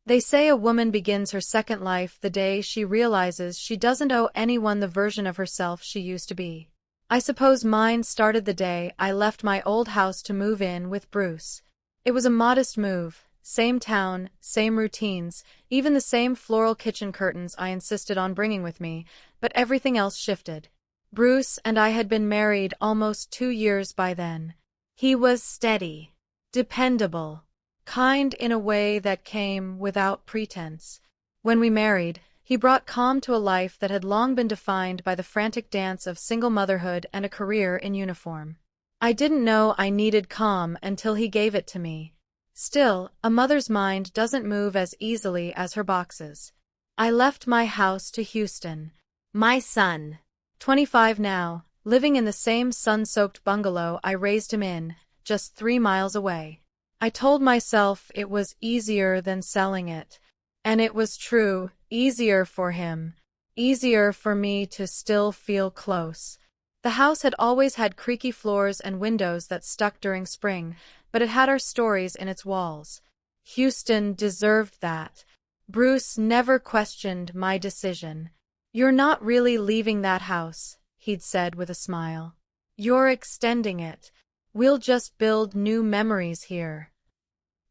They say a woman begins her second life the day she realizes she doesn't owe anyone the version of herself she used to be. I suppose mine started the day I left my old house to move in with Bruce. It was a modest move, same town, same routines, even the same floral kitchen curtains I insisted on bringing with me, but everything else shifted. Bruce and I had been married almost 2 years by then. He was steady, dependable, kind in a way that came without pretense. When we married, he brought calm to a life that had long been defined by the frantic dance of single motherhood and a career in uniform. I didn't know I needed calm until he gave it to me. Still, a mother's mind doesn't move as easily as her boxes. I left my house to Houston. My son, 25 now, living in the same sun-soaked bungalow I raised him in, just 3 miles away. I told myself it was easier than selling it. And it was true, easier for him, easier for me to still feel close. The house had always had creaky floors and windows that stuck during spring, but it had our stories in its walls. Houston deserved that. Bruce never questioned my decision. "You're not really leaving that house," he'd said with a smile. "You're extending it. We'll just build new memories here."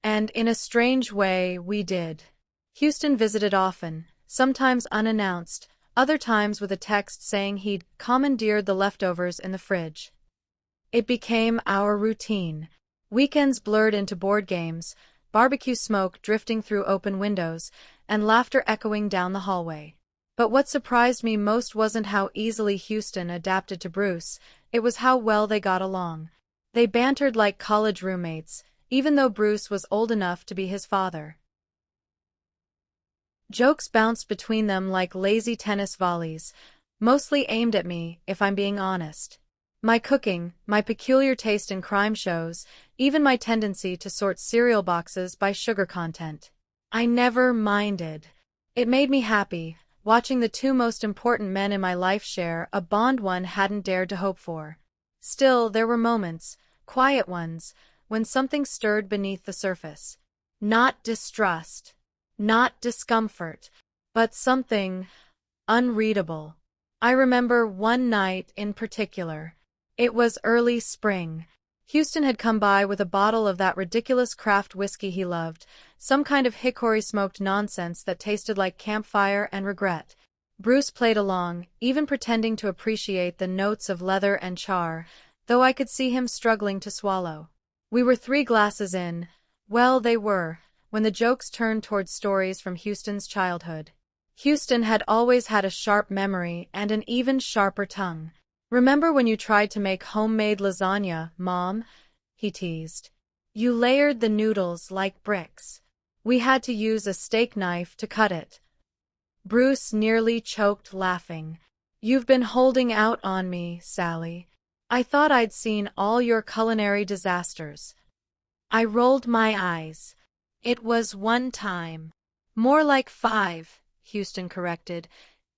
And in a strange way, we did. Houston visited often, sometimes unannounced, other times with a text saying he'd commandeered the leftovers in the fridge. It became our routine. Weekends blurred into board games, barbecue smoke drifting through open windows, and laughter echoing down the hallway. But what surprised me most wasn't how easily Houston adapted to Bruce, it was how well they got along. They bantered like college roommates, even though Bruce was old enough to be his father. Jokes bounced between them like lazy tennis volleys, mostly aimed at me, if I'm being honest. My cooking, my peculiar taste in crime shows, even my tendency to sort cereal boxes by sugar content. I never minded. It made me happy, watching the 2 most important men in my life share a bond one hadn't dared to hope for. Still, there were moments, quiet ones, when something stirred beneath the surface. Not distrust. Not discomfort, but something unreadable. I remember one night in particular. It was early spring. Houston had come by with a bottle of that ridiculous craft whiskey he loved, some kind of hickory-smoked nonsense that tasted like campfire and regret. Bruce played along, even pretending to appreciate the notes of leather and char, though I could see him struggling to swallow. We were 3 glasses in. Well, they were, when the jokes turned towards stories from Houston's childhood. Houston had always had a sharp memory and an even sharper tongue. "Remember when you tried to make homemade lasagna, Mom?" he teased. "You layered the noodles like bricks. We had to use a steak knife to cut it." Bruce nearly choked laughing. "You've been holding out on me, Sally. I thought I'd seen all your culinary disasters." I rolled my eyes. "It was 1 time. More like 5, Houston corrected,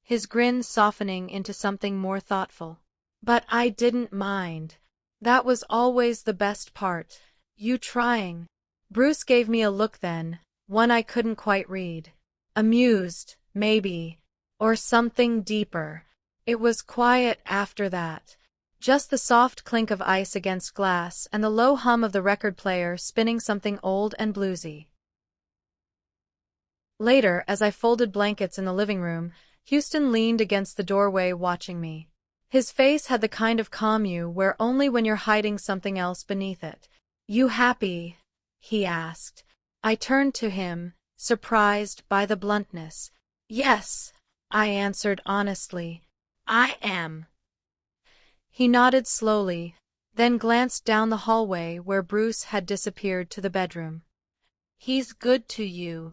his grin softening into something more thoughtful. "But I didn't mind. That was always the best part, you trying." Bruce gave me a look then, one I couldn't quite read. Amused, maybe, or something deeper. It was quiet after that. Just the soft clink of ice against glass and the low hum of the record player spinning something old and bluesy. Later, as I folded blankets in the living room, Houston leaned against the doorway watching me. His face had the kind of calm you wear only when you're hiding something else beneath it. "You happy?" he asked. I turned to him, surprised by the bluntness. "Yes," I answered honestly. "I am." He nodded slowly, then glanced down the hallway where Bruce had disappeared to the bedroom. "He's good to you."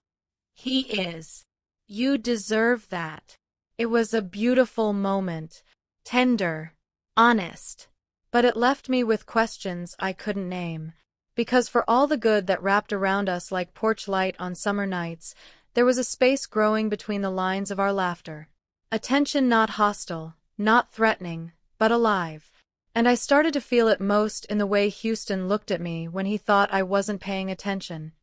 "He is. You deserve that." It was a beautiful moment, tender, honest, but it left me with questions I couldn't name. Because for all the good that wrapped around us like porch light on summer nights, there was a space growing between the lines of our laughter. A tension not hostile, not threatening, but alive. And I started to feel it most in the way Houston looked at me when he thought I wasn't paying attention.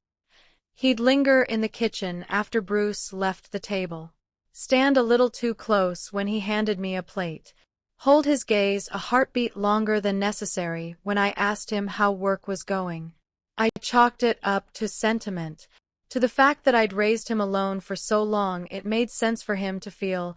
He'd linger in the kitchen after Bruce left the table. Stand a little too close when he handed me a plate. Hold his gaze a heartbeat longer than necessary when I asked him how work was going. I chalked it up to sentiment, to the fact that I'd raised him alone for so long it made sense for him to feel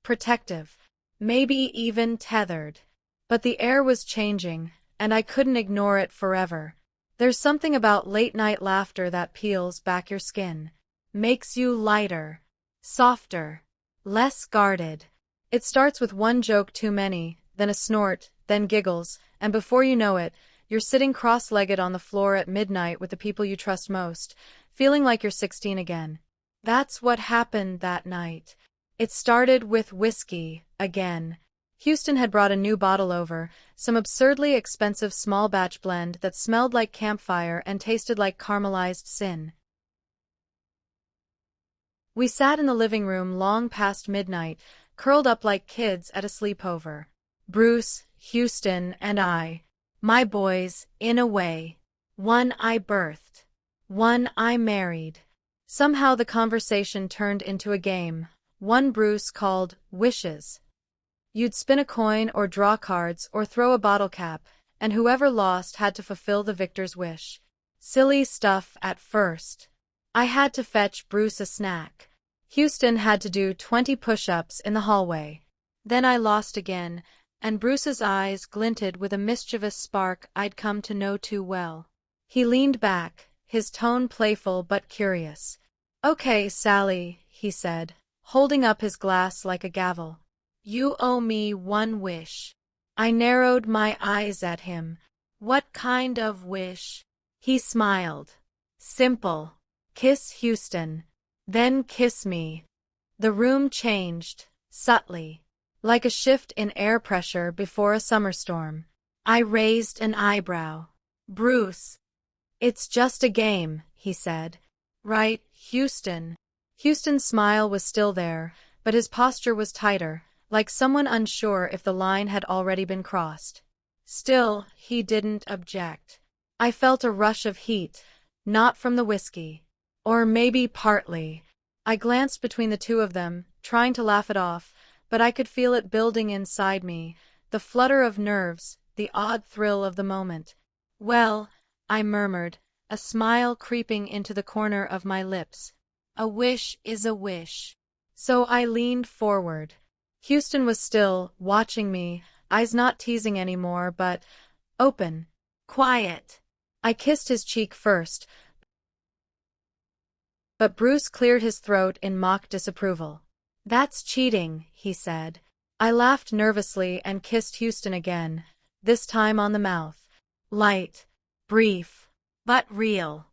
protective, maybe even tethered. But the air was changing, and I couldn't ignore it forever. There's something about late-night laughter that peels back your skin, makes you lighter, softer, less guarded. It starts with one joke too many, then a snort, then giggles, and before you know it, you're sitting cross-legged on the floor at midnight with the people you trust most, feeling like you're 16 again. That's what happened that night. It started with whiskey, again. Houston had brought a new bottle over, some absurdly expensive small-batch blend that smelled like campfire and tasted like caramelized sin. We sat in the living room long past midnight, curled up like kids at a sleepover. Bruce, Houston, and I. My boys, in a way. One I birthed. One I married. Somehow the conversation turned into a game, one Bruce called Wishes. You'd spin a coin or draw cards or throw a bottle cap, and whoever lost had to fulfill the victor's wish. Silly stuff at first. I had to fetch Bruce a snack. Houston had to do 20 push-ups in the hallway. Then I lost again, and Bruce's eyes glinted with a mischievous spark I'd come to know too well. He leaned back, his tone playful but curious. "Okay, Sally," he said, holding up his glass like a gavel. "You owe me one wish." I narrowed my eyes at him. "What kind of wish?" He smiled. "Simple. Kiss Houston. Then kiss me." The room changed, subtly, like a shift in air pressure before a summer storm. I raised an eyebrow. "Bruce." "It's just a game," he said. "Right, Houston?" Houston's smile was still there, but his posture was tighter, like someone unsure if the line had already been crossed. Still, he didn't object. I felt a rush of heat, not from the whiskey. Or maybe partly. I glanced between the two of them, trying to laugh it off, but I could feel it building inside me, the flutter of nerves, the odd thrill of the moment. "Well," I murmured, a smile creeping into the corner of my lips. "A wish is a wish." So I leaned forward. Houston was still, watching me, eyes not teasing anymore, but open, quiet. I kissed his cheek first, but Bruce cleared his throat in mock disapproval. "That's cheating," he said. I laughed nervously and kissed Houston again, this time on the mouth. Light, brief, but real.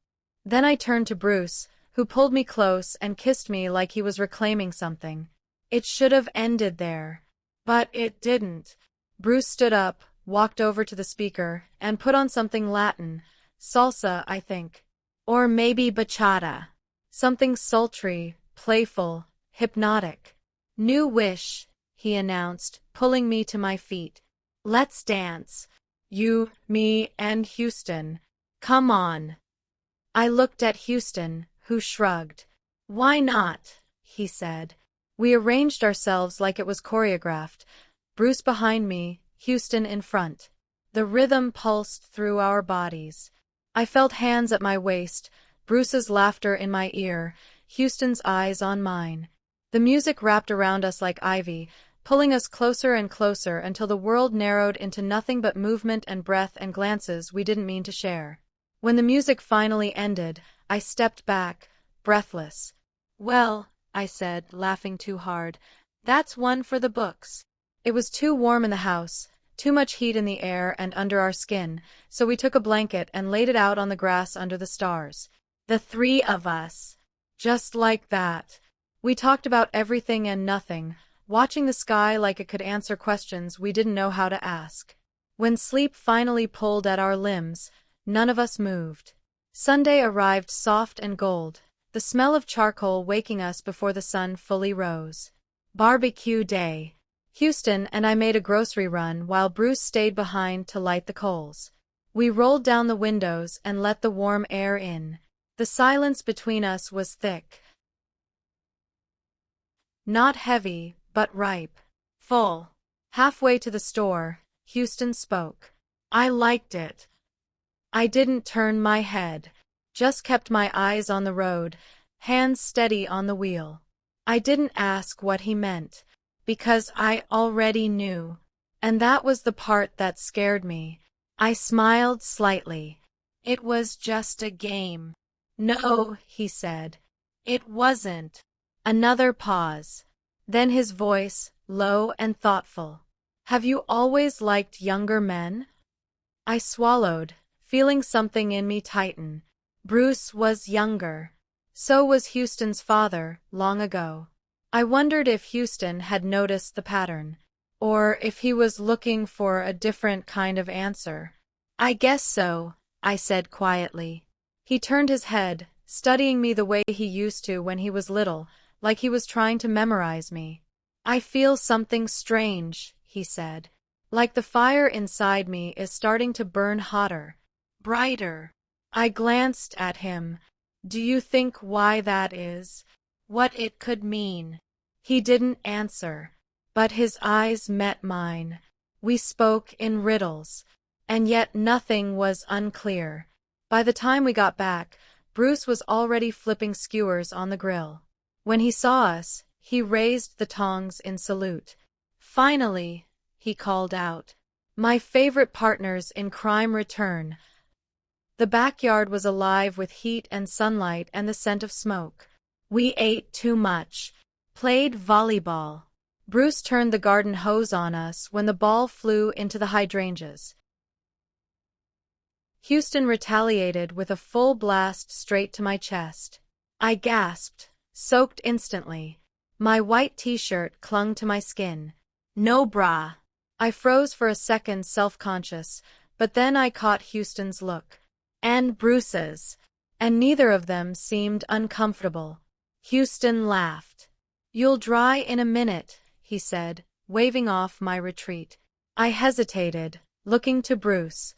Then I turned to Bruce, who pulled me close and kissed me like he was reclaiming something. It should have ended there. But it didn't. Bruce stood up, walked over to the speaker, and put on something Latin. Salsa, I think. Or maybe bachata. Something sultry, playful, hypnotic. "New wish," he announced, pulling me to my feet. "Let's dance. You, me, and Houston. Come on." I looked at Houston, who shrugged. "Why not?" he said. We arranged ourselves like it was choreographed, Bruce behind me, Houston in front. The rhythm pulsed through our bodies. I felt hands at my waist, Bruce's laughter in my ear, Houston's eyes on mine. The music wrapped around us like ivy, pulling us closer and closer until the world narrowed into nothing but movement and breath and glances we didn't mean to share. When the music finally ended, I stepped back, breathless. "Well," I said, laughing too hard, "that's one for the books." It was too warm in the house, too much heat in the air and under our skin, so we took a blanket and laid it out on the grass under the stars. The three of us. Just like that. We talked about everything and nothing, watching the sky like it could answer questions we didn't know how to ask. When sleep finally pulled at our limbs, none of us moved. Sunday arrived soft and gold, the smell of charcoal waking us before the sun fully rose. Barbecue day. Houston and I made a grocery run while Bruce stayed behind to light the coals. We rolled down the windows and let the warm air in. The silence between us was thick. Not heavy, but ripe. Full. Halfway to the store, Houston spoke. I liked it. I didn't turn my head, just kept my eyes on the road, hands steady on the wheel. I didn't ask what he meant, because I already knew. And that was the part that scared me. I smiled slightly. It was just a game. No, he said. It wasn't. Another pause. Then his voice, low and thoughtful. Have you always liked younger men? I swallowed, feeling something in me tighten. Bruce was younger. So was Houston's father, long ago. I wondered if Houston had noticed the pattern, or if he was looking for a different kind of answer. I guess so, I said quietly. He turned his head, studying me the way he used to when he was little, like he was trying to memorize me. I feel something strange, he said. Like the fire inside me is starting to burn hotter, brighter. I glanced at him. Do you think why that is? What it could mean? He didn't answer, but his eyes met mine. We spoke in riddles, and yet nothing was unclear. By the time we got back, Bruce was already flipping skewers on the grill. When he saw us, he raised the tongs in salute. Finally, he called out. My favorite partners in crime return. The backyard was alive with heat and sunlight and the scent of smoke. We ate too much, played volleyball. Bruce turned the garden hose on us when the ball flew into the hydrangeas. Houston retaliated with a full blast straight to my chest. I gasped, soaked instantly. My white t-shirt clung to my skin. No bra. I froze for a second, self-conscious, but then I caught Houston's look. And Bruce's. And neither of them seemed uncomfortable. Houston laughed. You'll dry in a minute, he said, waving off my retreat. I hesitated, looking to Bruce.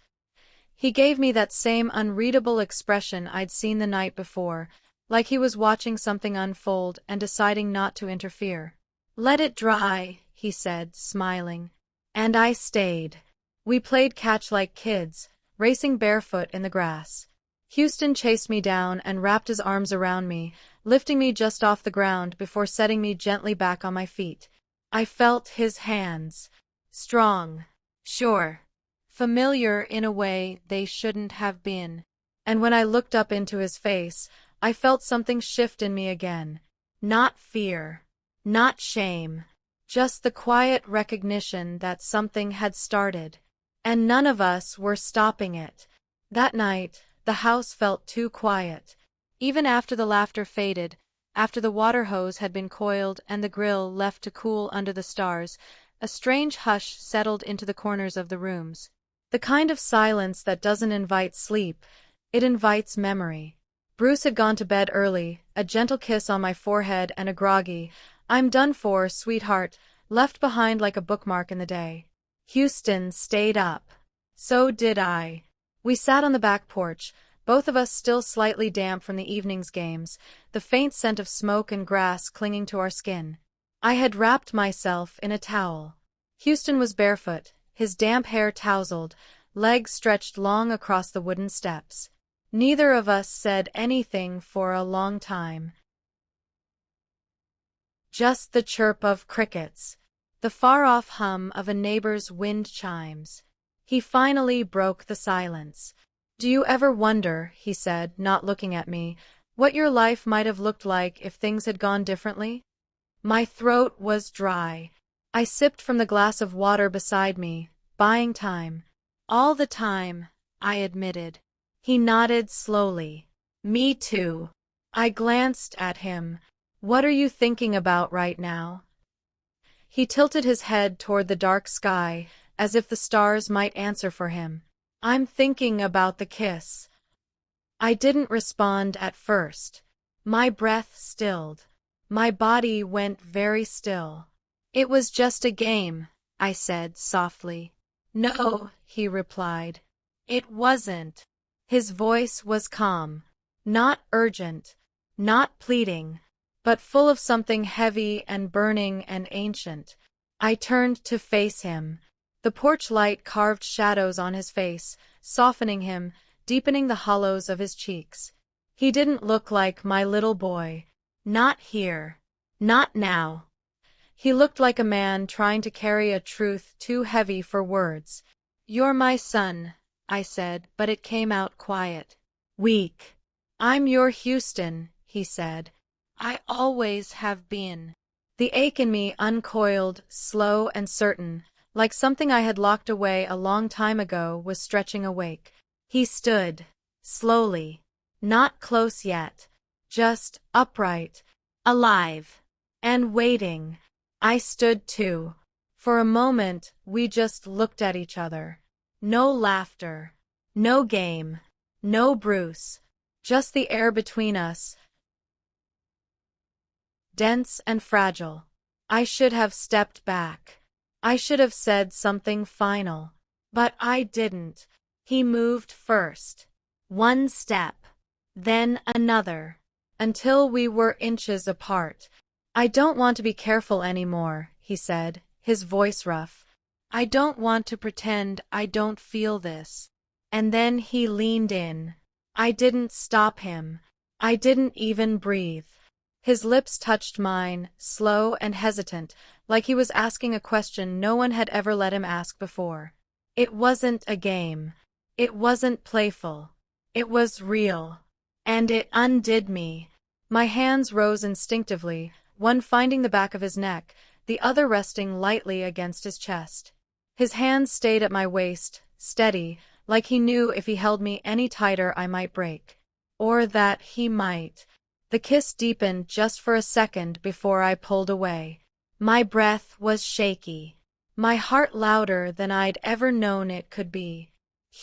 He gave me that same unreadable expression I'd seen the night before, like he was watching something unfold and deciding not to interfere. Let it dry, he said, smiling. And I stayed. We played catch like kids, racing barefoot in the grass. Houston chased me down and wrapped his arms around me, lifting me just off the ground before setting me gently back on my feet. I felt his hands. Strong. Sure. Familiar in a way they shouldn't have been. And when I looked up into his face, I felt something shift in me again. Not fear. Not shame. Just the quiet recognition that something had started. And none of us were stopping it. That night, the house felt too quiet. Even after the laughter faded, after the water hose had been coiled and the grill left to cool under the stars, a strange hush settled into the corners of the rooms. The kind of silence that doesn't invite sleep, it invites memory. Bruce had gone to bed early, a gentle kiss on my forehead and a groggy, I'm done for, sweetheart, left behind like a bookmark in the day. Houston stayed up. So did I. We sat on the back porch, both of us still slightly damp from the evening's games, the faint scent of smoke and grass clinging to our skin. I had wrapped myself in a towel. Houston was barefoot, his damp hair tousled, legs stretched long across the wooden steps. Neither of us said anything for a long time. Just the chirp of crickets, the far-off hum of a neighbor's wind chimes. He finally broke the silence. Do you ever wonder, he said, not looking at me, what your life might have looked like if things had gone differently? My throat was dry. I sipped from the glass of water beside me, buying time. All the time, I admitted. He nodded slowly. Me too. I glanced at him. What are you thinking about right now? He tilted his head toward the dark sky, as if the stars might answer for him. I'm thinking about the kiss. I didn't respond at first. My breath stilled. My body went very still. It was just a game, I said softly. No, he replied. It wasn't. His voice was calm. Not urgent, not pleading, but full of something heavy and burning and ancient. I turned to face him. The porch light carved shadows on his face, softening him, deepening the hollows of his cheeks. He didn't look like my little boy. Not here. Not now. He looked like a man trying to carry a truth too heavy for words. "You're my son," I said, but it came out quiet. Weak. "I'm your Houston," he said. "I always have been." The ache in me uncoiled, slow and certain, like something I had locked away a long time ago was stretching awake. He stood, slowly, not close yet, just upright, alive, and waiting. I stood too. For a moment, we just looked at each other. No laughter, no game, no Bruce, just the air between us, dense and fragile. I should have stepped back. I should have said something final. But I didn't. He moved first. One step, then another, until we were inches apart. "I don't want to be careful anymore," he said, his voice rough. "I don't want to pretend I don't feel this." And then he leaned in. I didn't stop him. I didn't even breathe. His lips touched mine, slow and hesitant, like he was asking a question no one had ever let him ask before. It wasn't a game. It wasn't playful. It was real. And it undid me. My hands rose instinctively, one finding the back of his neck, the other resting lightly against his chest. His hands stayed at my waist, steady, like he knew if he held me any tighter I might break. Or that he might. The kiss deepened just for a second before I pulled away. My breath was shaky. My heart louder than I'd ever known it could be.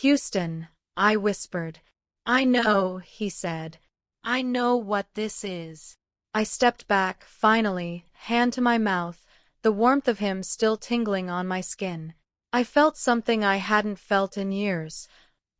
"Houston," I whispered. "I know," he said. "I know what this is." I stepped back, finally, hand to my mouth, the warmth of him still tingling on my skin. I felt something I hadn't felt in years.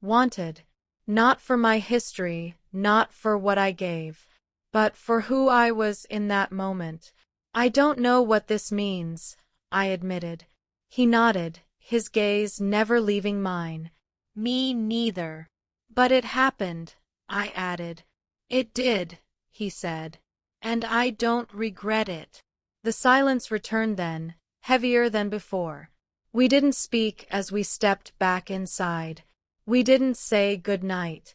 Wanted. Not for my history, not for what I gave, but for who I was in that moment. "I don't know what this means," I admitted. He nodded, his gaze never leaving mine. "Me neither. But it happened," I added. "It did," he said. "And I don't regret it." The silence returned then, heavier than before. We didn't speak as we stepped back inside. We didn't say good night.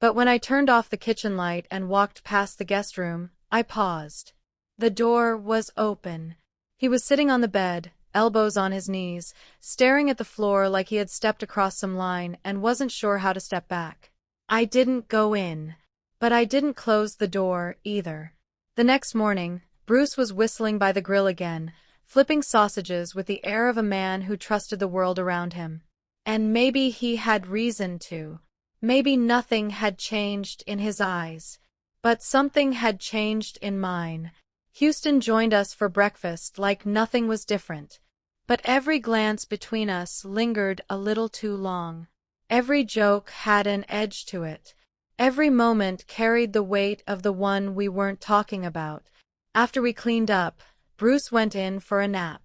But when I turned off the kitchen light and walked past the guest room, I paused. The door was open. He was sitting on the bed, elbows on his knees, staring at the floor like he had stepped across some line and wasn't sure how to step back. I didn't go in. But I didn't close the door, either. The next morning, Bruce was whistling by the grill again, flipping sausages with the air of a man who trusted the world around him. And maybe he had reason to. Maybe nothing had changed in his eyes. But something had changed in mine. Houston joined us for breakfast like nothing was different. But every glance between us lingered a little too long. Every joke had an edge to it. Every moment carried the weight of the one we weren't talking about. After we cleaned up, Bruce went in for a nap.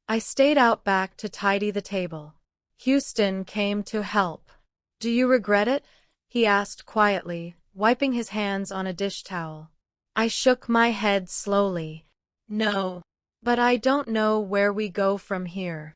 I stayed out back to tidy the table. Houston came to help. "Do you regret it?" he asked quietly, wiping his hands on a dish towel. I shook my head slowly. "No. But I don't know where we go from here."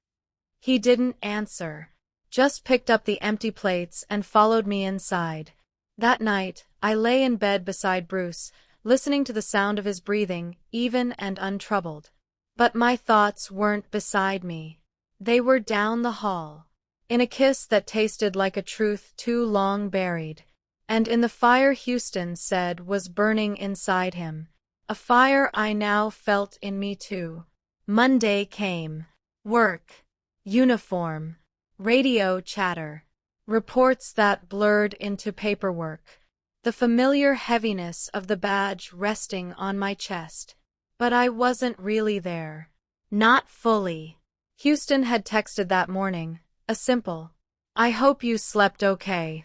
He didn't answer, just picked up the empty plates and followed me inside. That night, I lay in bed beside Bruce, listening to the sound of his breathing, even and untroubled. But my thoughts weren't beside me. They were down the hall, in a kiss that tasted like a truth too long buried, and in the fire Houston said was burning inside him, a fire I now felt in me too. Monday came. Work, uniform, radio chatter. Reports that blurred into paperwork. The familiar heaviness of the badge resting on my chest. But I wasn't really there. Not fully. Houston had texted that morning, a simple, "I hope you slept okay."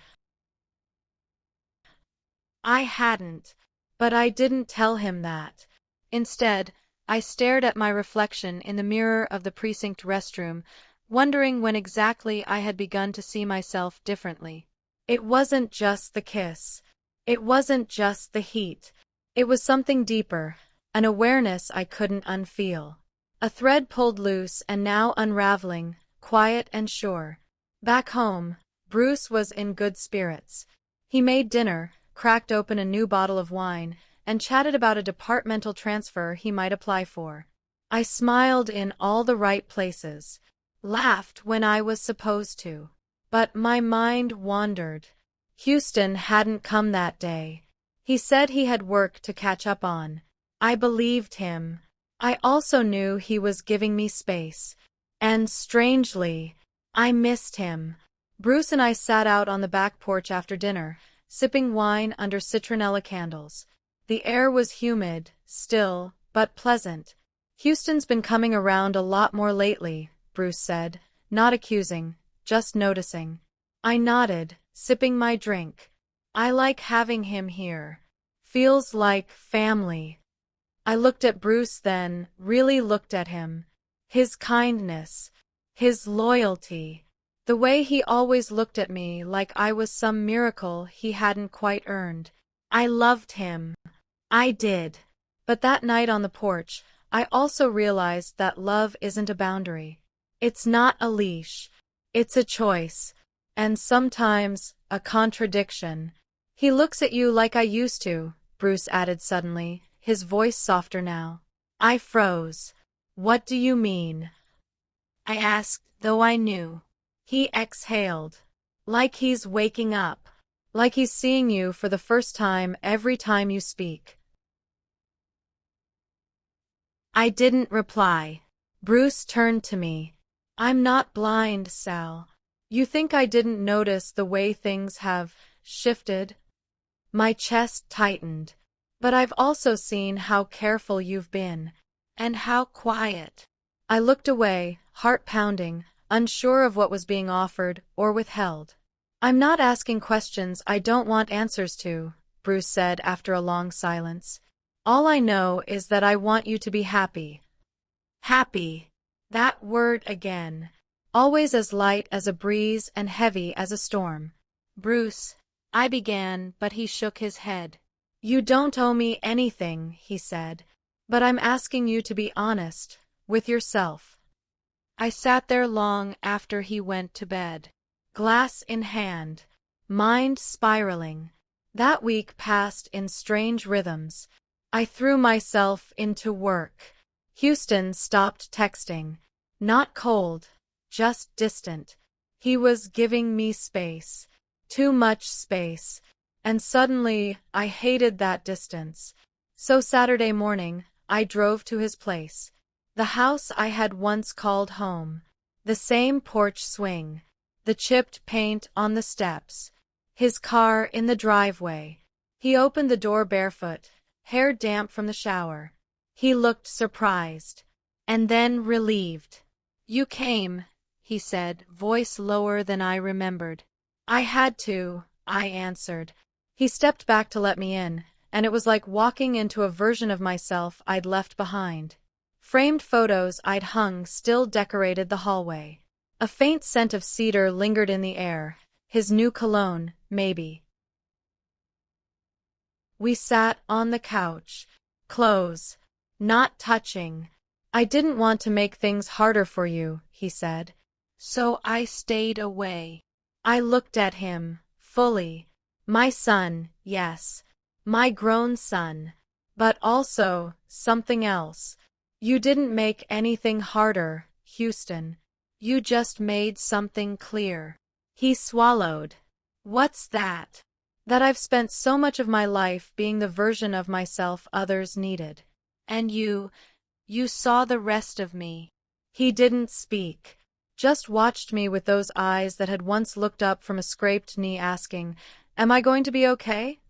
I hadn't. But I didn't tell him that. Instead, I stared at my reflection in the mirror of the precinct restroom, wondering when exactly I had begun to see myself differently. It wasn't just the kiss. It wasn't just the heat. It was something deeper, an awareness I couldn't unfeel. A thread pulled loose and now unraveling, quiet and sure. Back home, Bruce was in good spirits. He made dinner, cracked open a new bottle of wine, and chatted about a departmental transfer he might apply for. I smiled in all the right places, laughed when I was supposed to. But my mind wandered. Houston hadn't come that day. He said he had work to catch up on. I believed him. I also knew he was giving me space. And strangely, I missed him. Bruce and I sat out on the back porch after dinner, sipping wine under citronella candles. The air was humid, still, but pleasant. Houston's been coming around a lot more lately, Bruce said, not accusing, just noticing. I nodded, sipping my drink. I like having him here. Feels like family. I looked at Bruce then, really looked at him. His kindness, his loyalty, the way he always looked at me like I was some miracle he hadn't quite earned. I loved him. I did. But that night on the porch, I also realized that love isn't a boundary. It's not a leash. It's a choice. And sometimes, a contradiction. He looks at you like I used to, Bruce added suddenly, his voice softer now. I froze. What do you mean? I asked, though I knew. He exhaled. Like he's waking up. Like he's seeing you for the first time every time you speak. I didn't reply. Bruce turned to me. I'm not blind, Sal. You think I didn't notice the way things have shifted? My chest tightened. But I've also seen how careful you've been. And how quiet. I looked away, heart pounding, unsure of what was being offered or withheld. I'm not asking questions I don't want answers to, Bruce said after a long silence. All I know is that I want you to be happy. Happy. That word again. Always as light as a breeze and heavy as a storm. Bruce, I began, but he shook his head. You don't owe me anything, he said. But I'm asking you to be honest with yourself. I sat there long after he went to bed, glass in hand, mind spiraling. That week passed in strange rhythms. I threw myself into work. Houston stopped texting. Not cold, just distant. He was giving me space. Too much space. And suddenly, I hated that distance. So Saturday morning, I drove to his place. The house I had once called home. The same porch swing. The chipped paint on the steps. His car in the driveway. He opened the door barefoot, hair damp from the shower. He looked surprised. And then relieved. You came, he said, voice lower than I remembered. I had to, I answered. He stepped back to let me in, and it was like walking into a version of myself I'd left behind. Framed photos I'd hung still decorated the hallway. A faint scent of cedar lingered in the air, his new cologne, maybe. We sat on the couch, close, not touching. I didn't want to make things harder for you, he said. So I stayed away. I looked at him, fully. My son, yes. My grown son. But also, something else. You didn't make anything harder, Houston. You just made something clear. He swallowed. What's that? That I've spent so much of my life being the version of myself others needed. And you saw the rest of me. He didn't speak. Just watched me with those eyes that had once looked up from a scraped knee asking, Am I going to be okay?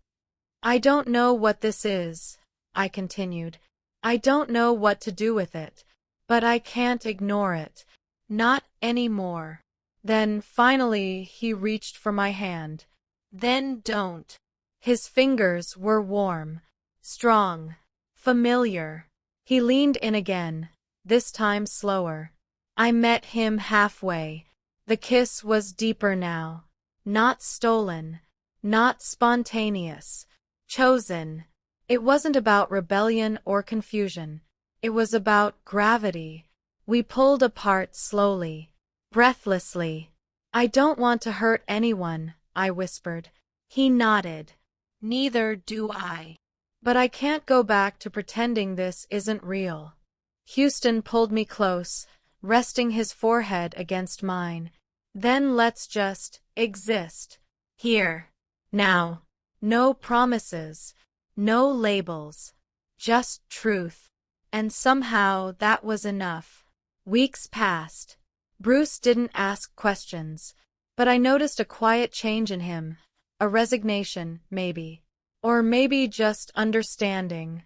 I don't know what this is, I continued. I don't know what to do with it. But I can't ignore it. Not anymore. Then, finally, he reached for my hand. Then don't. His fingers were warm, strong, familiar. He leaned in again, this time slower. I met him halfway. The kiss was deeper now. Not stolen, not spontaneous, chosen. It wasn't about rebellion or confusion. It was about gravity. We pulled apart slowly, breathlessly. I don't want to hurt anyone, I whispered. He nodded. Neither do I. But I can't go back to pretending this isn't real. Houston pulled me close, resting his forehead against mine. Then let's just exist. Here. Now. No promises. No labels. Just truth. And somehow that was enough. Weeks passed. Bruce didn't ask questions, but I noticed a quiet change in him. A resignation, maybe. Or maybe just understanding.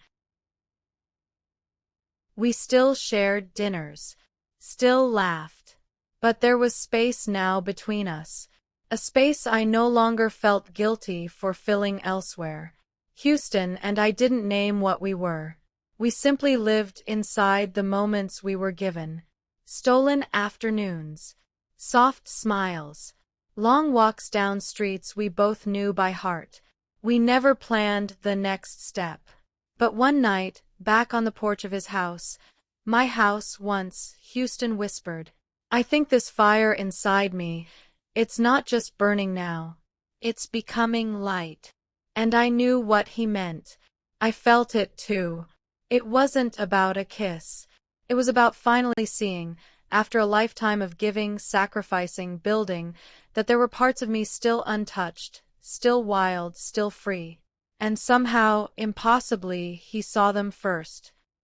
We still shared dinners, still laughed. But there was space now between us. A space I no longer felt guilty for filling elsewhere. Houston and I didn't name what we were. We simply lived inside the moments we were given. Stolen afternoons, soft smiles, long walks down streets we both knew by heart. We never planned the next step. But one night, back on the porch of his house, my house once, Houston whispered, I think this fire inside me, it's not just burning now. It's becoming light. And I knew what he meant. I felt it too. It wasn't about a kiss. It was about finally seeing, after a lifetime of giving, sacrificing, building, that there were parts of me still untouched, still wild, still free. And somehow, impossibly, he saw them first.